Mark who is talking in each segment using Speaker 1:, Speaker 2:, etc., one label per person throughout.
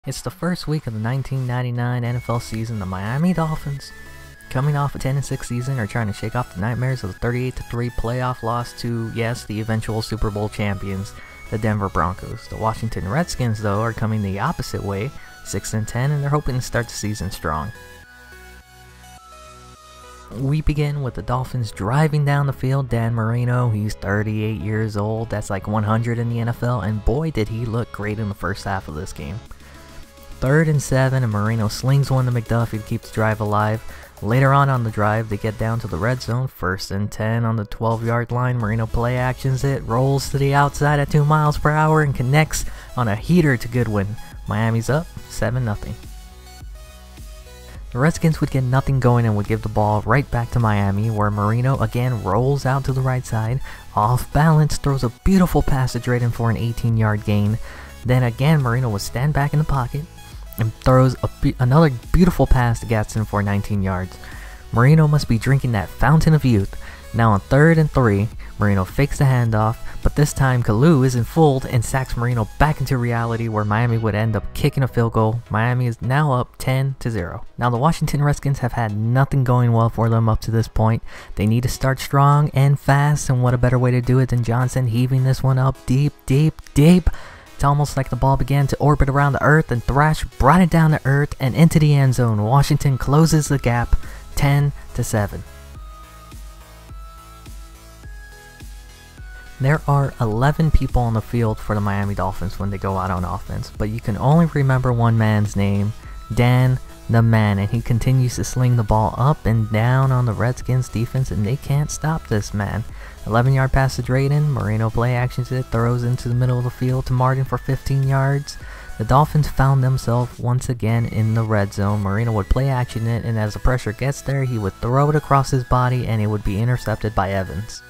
Speaker 1: It's the first week of the 1999 NFL season. The Miami Dolphins, coming off a 10-6 season, are trying to shake off the nightmares of the 38-3 playoff loss to, yes, the eventual Super Bowl champions, the Denver Broncos. The Washington Redskins, though, are coming the opposite way, 6-10, and they're hoping to start the season strong. We begin with the Dolphins driving down the field. Dan Marino, he's 38 years old, that's like 100 in the NFL, and boy did he look great in the first half of this game. 3rd and 7, and Marino slings one to McDuffie to keep the drive alive. Later on the drive, they get down to the red zone, 1st and 10 on the 12-yard line. Marino play actions it, rolls to the outside at 2 miles per hour, and connects on a heater to Goodwin. Miami's up 7-0. The Redskins would get nothing going and would give the ball right back to Miami, where Marino again rolls out to the right side, off balance, throws a beautiful pass to Drayden for an 18-yard gain. Then again, Marino would stand back in the pocket and throws another beautiful pass to Gatson for 19 yards. Marino must be drinking that fountain of youth. Now on 3rd and 3, Marino fakes the handoff, but this time Kalu isn't fooled and sacks Marino back into reality, where Miami would end up kicking a field goal. Miami is now up 10-0. Now the Washington Redskins have had nothing going well for them up to this point. They need to start strong and fast, and what a better way to do it than Johnson heaving this one up deep. It's almost like the ball began to orbit around the earth, and Thrash brought it down to earth and into the end zone. Washington closes the gap 10-7. There are 11 people on the field for the Miami Dolphins when they go out on offense, but you can only remember one man's name, Dan the Man, and he continues to sling the ball up and down on the Redskins defense, and they can't stop this man. 11-yard pass to Drayden, Marino play actions it, throws into the middle of the field to Martin for 15 yards. The Dolphins found themselves once again in the red zone. Marino would play action it, and as the pressure gets there, he would throw it across his body, and it would be intercepted by Evans.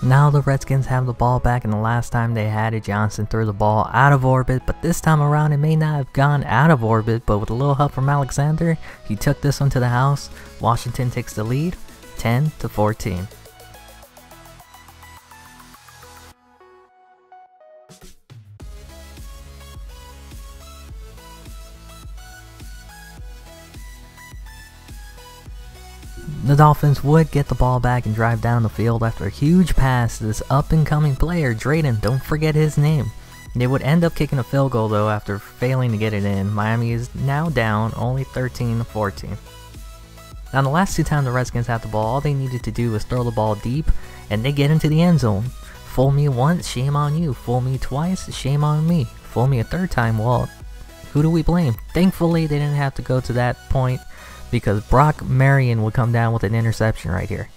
Speaker 1: Now the Redskins have the ball back, and the last time they had it, Johnson threw the ball out of orbit, but this time around it may not have gone out of orbit, but with a little help from Alexander, he took this one to the house. Washington takes the lead, 10-14. The Dolphins would get the ball back and drive down the field after a huge pass to this up-and-coming player, Drayden. Don't forget his name. They would end up kicking a field goal, though, after failing to get it in. Miami is now down only 13-14. Now, the last 2 times the Redskins had the ball, all they needed to do was throw the ball deep, and they get into the end zone. Fool me once, shame on you. Fool me twice, shame on me. Fool me a 3rd time, well, who do we blame? Thankfully, they didn't have to go to that point, because Brock Marion would come down with an interception right here.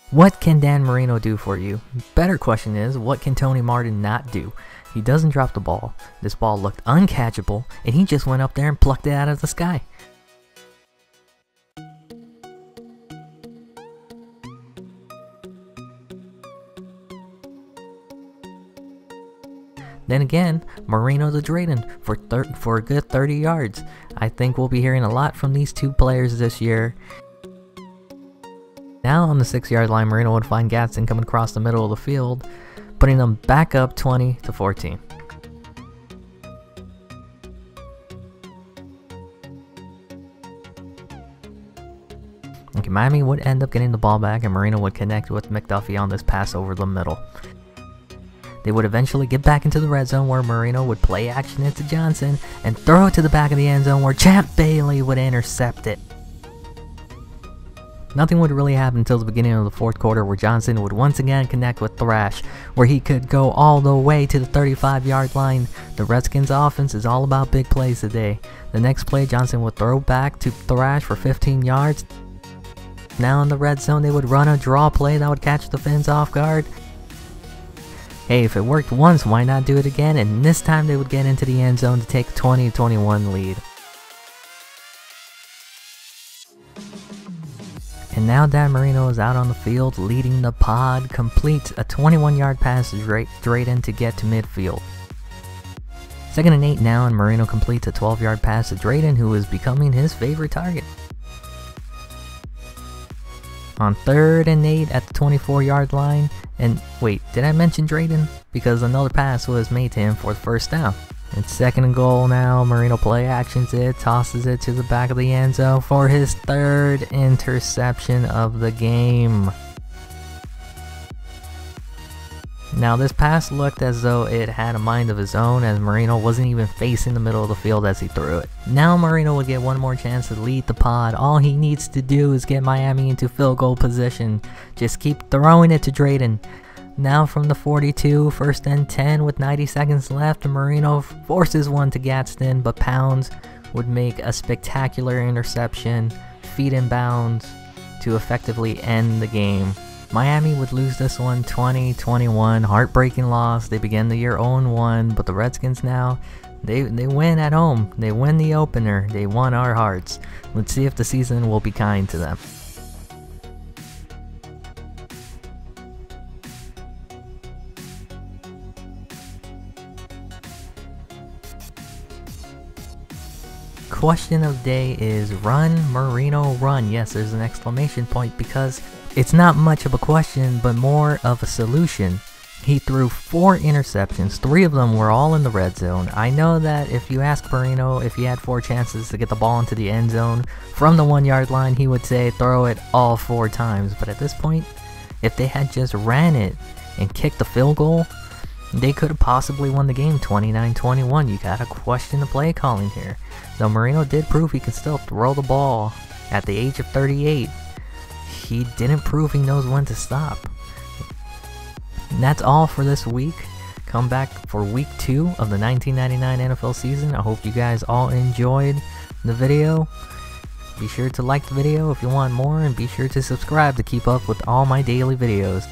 Speaker 1: What can Dan Marino do for you? Better question is, what can Tony Martin not do? He doesn't drop the ball. This ball looked uncatchable, and he just went up there and plucked it out of the sky. Then again, Marino to Drayden for a good 30 yards. I think we'll be hearing a lot from these 2 players this year. Now on the 6-yard line, Marino would find Gatson coming across the middle of the field, putting them back up 20-14. Okay, Miami would end up getting the ball back, and Marino would connect with McDuffie on this pass over the middle. They would eventually get back into the red zone, where Marino would play action it to Johnson and throw it to the back of the end zone, where Champ Bailey would intercept it. Nothing would really happen until the beginning of the 4th quarter, where Johnson would once again connect with Thrash, where he could go all the way to the 35-yard line. The Redskins offense is all about big plays today. The next play, Johnson would throw back to Thrash for 15 yards. Now in the red zone, they would run a draw play that would catch the Finns off guard. Hey, if it worked once, why not do it again? And this time they would get into the end zone to take a 20-21 lead. And now Dan Marino is out on the field leading the pod, completes a 21-yard pass to Drayden to get to midfield. 2nd and 8 now, and Marino completes a 12-yard pass to Drayden, who is becoming his favorite target. On 3rd and 8 at the 24-yard line, and wait, did I mention Drayden? Because another pass was made to him for the first down. And 2nd and goal now, Marino play actions it, tosses it to the back of the end zone for his 3rd interception of the game. Now this pass looked as though it had a mind of his own, as Marino wasn't even facing the middle of the field as he threw it. Now Marino would get one more chance to lead the pod. All he needs to do is get Miami into field goal position. Just keep throwing it to Drayden. Now from the 42, 1st and 10 with 90 seconds left, Marino forces one to Gadsden, but Pounds would make a spectacular interception, feet in bounds, to effectively end the game. Miami would lose this one 20-21, heartbreaking loss. They began the year 0-1, but the Redskins now, they win at home. They win the opener. They won our hearts. Let's see if the season will be kind to them. Question of the day is run, Marino, run. Yes, there's an exclamation point because it's not much of a question, but more of a solution. He threw 4 interceptions, 3 of them were all in the red zone. I know that if you ask Marino if he had 4 chances to get the ball into the end zone from the 1-yard line, he would say throw it all 4 times. But at this point, if they had just ran it and kicked the field goal, they could have possibly won the game 29-21. You gotta question the play calling here. Though Marino did prove he can still throw the ball at the age of 38, he didn't prove he knows when to stop. And that's all for this week. Come back for week 2 of the 1999 NFL season. I hope you guys all enjoyed the video. Be sure to like the video if you want more, and be sure to subscribe to keep up with all my daily videos.